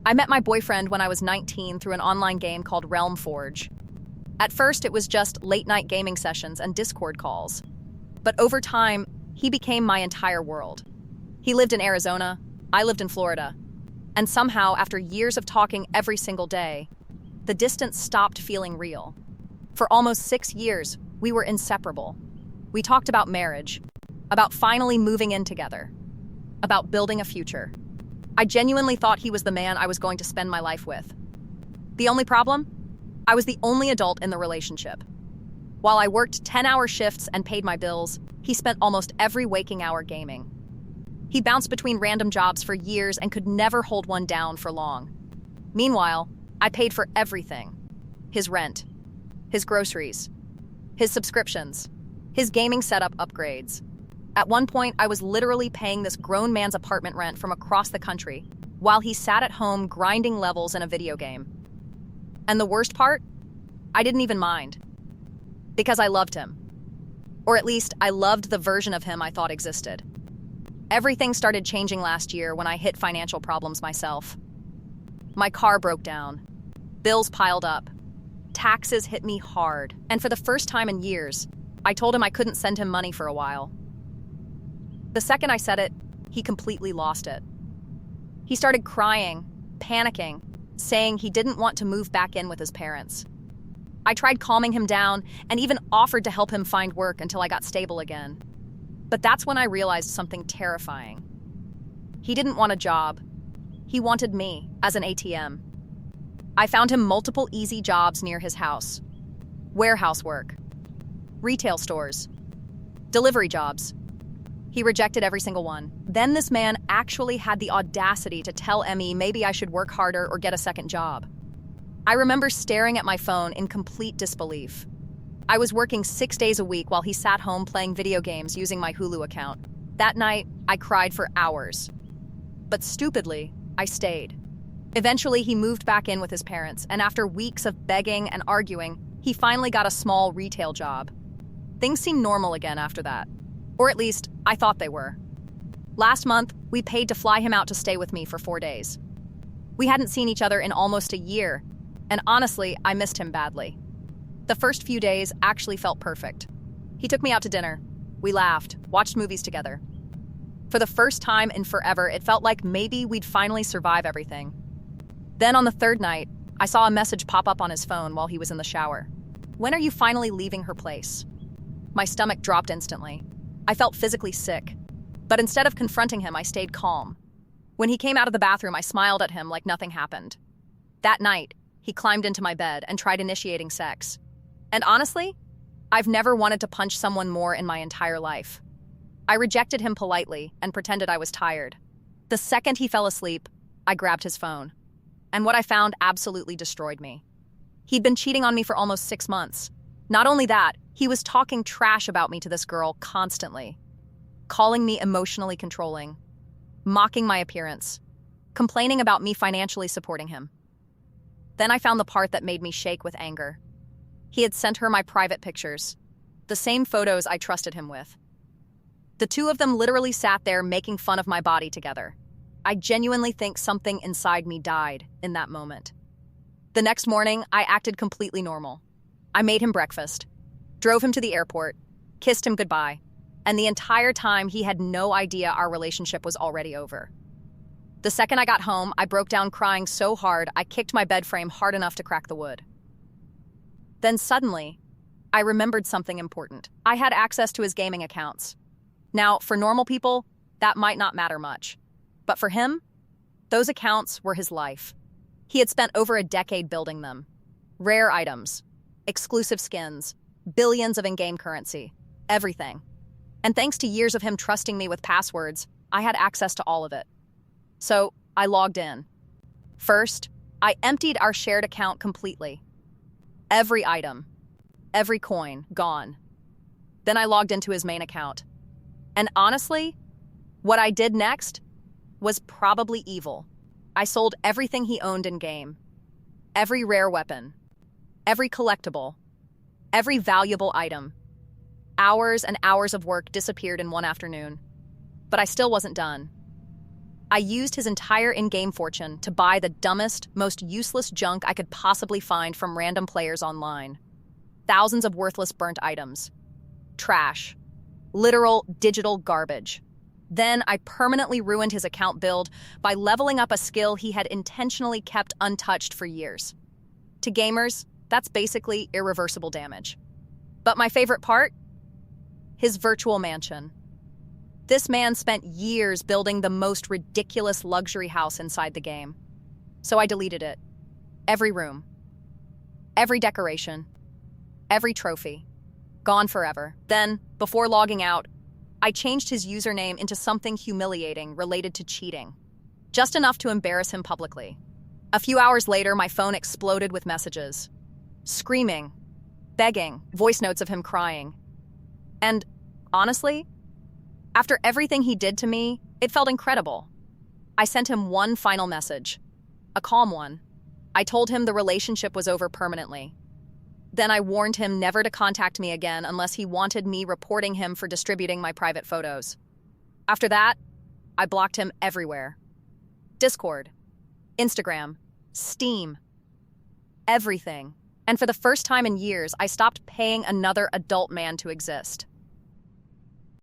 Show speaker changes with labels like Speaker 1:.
Speaker 1: I met my boyfriend when I was 19 through an online game called Realm Forge. At first, it was just late-night gaming sessions and Discord calls. But over time, he became my entire world. He lived in Arizona, I lived in Florida. And somehow, after years of talking every single day, the distance stopped feeling real. For almost 6 years, we were inseparable. We talked about marriage, about finally moving in together, about building a future. I genuinely thought he was the man I was going to spend my life with. The only problem? I was the only adult in the relationship. While I worked 10-hour shifts and paid my bills, he spent almost every waking hour gaming. He bounced between random jobs for years and could never hold one down for long. Meanwhile, I paid for everything. His rent, his groceries, his subscriptions, his gaming setup upgrades. At one point, I was literally paying this grown man's apartment rent from across the country while he sat at home grinding levels in a video game. And the worst part? I didn't even mind. Because I loved him. Or at least, I loved the version of him I thought existed. Everything started changing last year when I hit financial problems myself. My car broke down. Bills piled up. Taxes hit me hard. And for the first time in years, I told him I couldn't send him money for a while. The second I said it, he completely lost it. He started crying, panicking, saying he didn't want to move back in with his parents. I tried calming him down and even offered to help him find work until I got stable again. But that's when I realized something terrifying. He didn't want a job. He wanted me as an ATM. I found him multiple easy jobs near his house. Warehouse work, retail stores, delivery jobs. He rejected every single one. Then this man actually had the audacity to tell Emmy maybe I should work harder or get a second job. I remember staring at my phone in complete disbelief. I was working 6 days a week while he sat home playing video games using my Hulu account. That night, I cried for hours. But stupidly, I stayed. Eventually, he moved back in with his parents, and after weeks of begging and arguing, he finally got a small retail job. Things seemed normal again after that. Or at least, I thought they were. Last month, we paid to fly him out to stay with me for 4 days. We hadn't seen each other in almost a year, and honestly, I missed him badly. The first few days actually felt perfect. He took me out to dinner. We laughed, watched movies together. For the first time in forever, it felt like maybe we'd finally survive everything. Then on the third night, I saw a message pop up on his phone while he was in the shower. "When are you finally leaving her place?" My stomach dropped instantly. I felt physically sick. But instead of confronting him, I stayed calm. When he came out of the bathroom, I smiled at him like nothing happened. That night, he climbed into my bed and tried initiating sex. And honestly, I've never wanted to punch someone more in my entire life. I rejected him politely and pretended I was tired. The second he fell asleep, I grabbed his phone. And what I found absolutely destroyed me. He'd been cheating on me for almost 6 months. Not only that, he was talking trash about me to this girl constantly, calling me emotionally controlling, mocking my appearance, complaining about me financially supporting him. Then I found the part that made me shake with anger. He had sent her my private pictures, the same photos I trusted him with. The two of them literally sat there making fun of my body together. I genuinely think something inside me died in that moment. The next morning, I acted completely normal. I made him breakfast, drove him to the airport, kissed him goodbye, and the entire time he had no idea our relationship was already over. The second I got home, I broke down crying so hard I kicked my bed frame hard enough to crack the wood. Then suddenly, I remembered something important. I had access to his gaming accounts. Now, for normal people, that might not matter much. But for him, those accounts were his life. He had spent over a decade building them. Rare items, exclusive skins, billions of in-game currency, everything. And thanks to years of him trusting me with passwords, I had access to all of it. So I logged in. First, I emptied our shared account completely. Every item, every coin, gone. Then I logged into his main account. And honestly, what I did next was probably evil. I sold everything he owned in-game. Every rare weapon, every collectible, every valuable item. Hours and hours of work disappeared in one afternoon. But I still wasn't done. I used his entire in-game fortune to buy the dumbest, most useless junk I could possibly find from random players online. Thousands of worthless burnt items. Trash. Literal digital garbage. Then I permanently ruined his account build by leveling up a skill he had intentionally kept untouched for years. To gamers, that's basically irreversible damage. But my favorite part? His virtual mansion. This man spent years building the most ridiculous luxury house inside the game. So I deleted it. Every room. Every decoration. Every trophy. Gone forever. Then, before logging out, I changed his username into something humiliating related to cheating. Just enough to embarrass him publicly. A few hours later, my phone exploded with messages. Screaming. Begging. Voice notes of him crying. And, honestly, after everything he did to me, it felt incredible. I sent him one final message. A calm one. I told him the relationship was over permanently. Then I warned him never to contact me again unless he wanted me reporting him for distributing my private photos. After that, I blocked him everywhere. Discord, Instagram, Steam, everything. And for the first time in years, I stopped paying another adult man to exist.